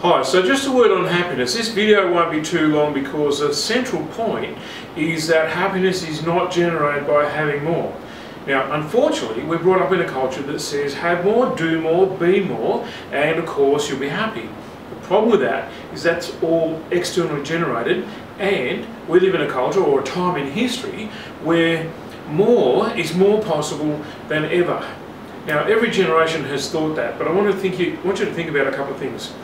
Hi, so just a word on happiness. This video won't be too long because the central point is that happiness is not generated by having more. Now, unfortunately, we're brought up in a culture that says have more, do more, be more, and of course you'll be happy. The problem with that is that's all externally generated, and we live in a culture or a time in history where more is more possible than ever. Now, every generation has thought that, but I want you to think about a couple of things.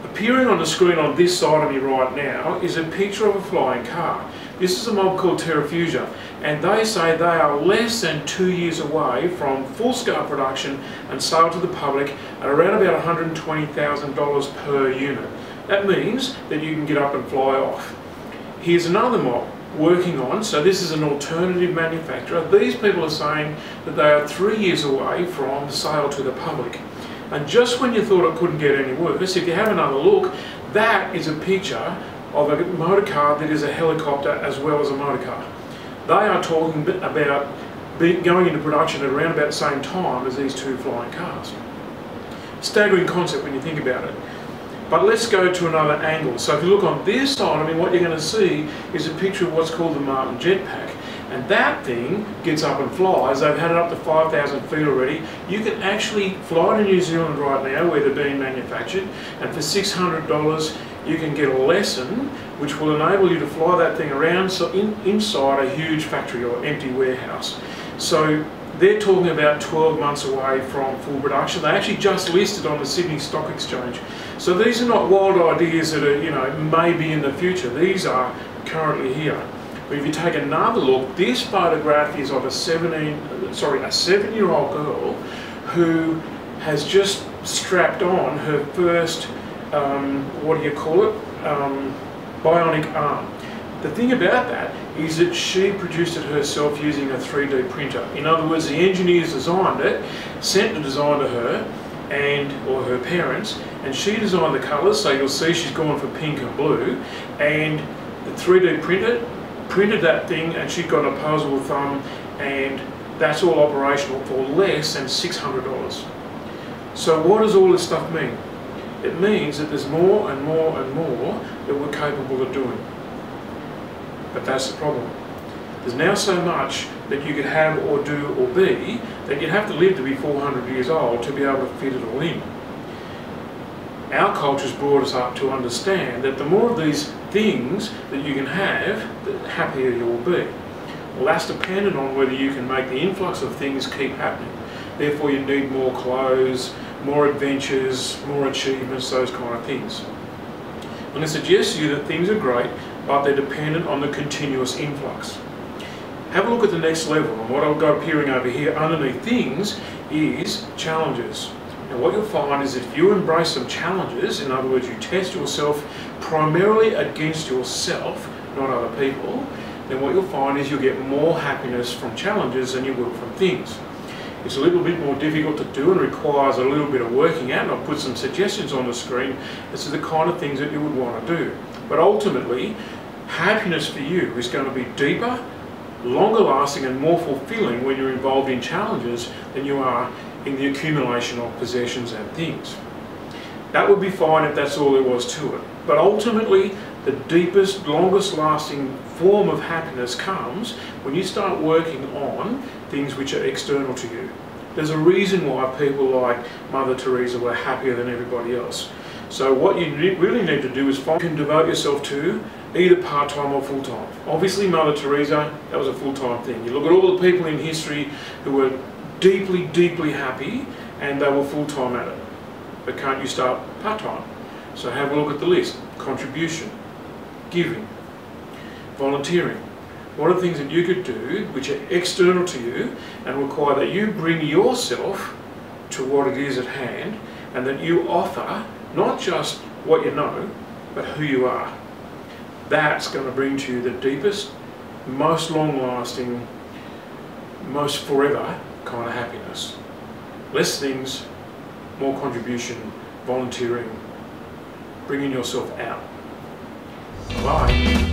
Appearing on the screen on this side of me right now is a picture of a flying car. This is a mob called Terrafugia, and they say they are less than 2 years away from full-scale production and sale to the public at around about $120,000 per unit. That means that you can get up and fly off. Here's another mob working on, so this is an alternative manufacturer. These people are saying that they are 3 years away from sale to the public. And just when you thought it couldn't get any worse, if you have another look, that is a picture of a motor car that is a helicopter as well as a motor car. They are talking about going into production at around about the same time as these two flying cars. Staggering concept when you think about it. But let's go to another angle. So if you look on this side, what you're going to see is a picture of what's called the Martin Jetpack. And that thing gets up and flies. They've had it up to 5,000 feet already. You can actually fly to New Zealand right now where they're being manufactured, and for $600 you can get a lesson which will enable you to fly that thing around inside a huge factory or empty warehouse. So they're talking about 12 months away from full production. They actually just listed on the Sydney Stock Exchange. So these are not wild ideas that are, maybe in the future. These are currently here. But if you take another look, this photograph is of a 7-year-old girl who has just strapped on her first, bionic arm. The thing about that is that she produced it herself using a 3D printer. In other words, the engineers designed it, sent the design to her or her parents, and she designed the colours, so you'll see she's gone for pink and blue, and the 3D printed that thing, and she got an opposable thumb, and that's all operational for less than $600. So what does all this stuff mean? It means that there's more and more and more that we're capable of doing. But that's the problem. There's now so much that you could have or do or be that you'd have to live to be 400 years old to be able to fit it all in. Our culture's brought us up to understand that the more of these things that you can have, the happier you'll be. Well, that's dependent on whether you can make the influx of things keep happening. Therefore, you need more clothes, more adventures, more achievements, those kind of things. I'm going to suggest to you that things are great, but they're dependent on the continuous influx. Have a look at the next level, and what I've got appearing over here underneath things is challenges. And what you'll find is if you embrace some challenges, in other words, you test yourself primarily against yourself, not other people, then what you'll find is you'll get more happiness from challenges than you will from things. It's a little bit more difficult to do and requires a little bit of working out, and I'll put some suggestions on the screen as to the kind of things that you would want to do. But ultimately, happiness for you is going to be deeper, longer lasting and more fulfilling when you're involved in challenges than you are in the accumulation of possessions and things. That would be fine if that's all there was to it. But ultimately, the deepest, longest lasting form of happiness comes when you start working on things which are external to you. There's a reason why people like Mother Teresa were happier than everybody else. So what you really need to do is you can devote yourself to either part-time or full-time. Obviously Mother Teresa, that was a full-time thing. You look at all the people in history who were deeply, deeply happy and they were full-time at it. But can't you start part-time? So have a look at the list. Contribution, giving, volunteering. What are the things that you could do which are external to you and require that you bring yourself to what it is at hand, and that you offer not just what you know, but who you are. That's going to bring to you the deepest, most long-lasting, most forever kind of happiness. Less things, more contribution, volunteering, bringing yourself out. Bye.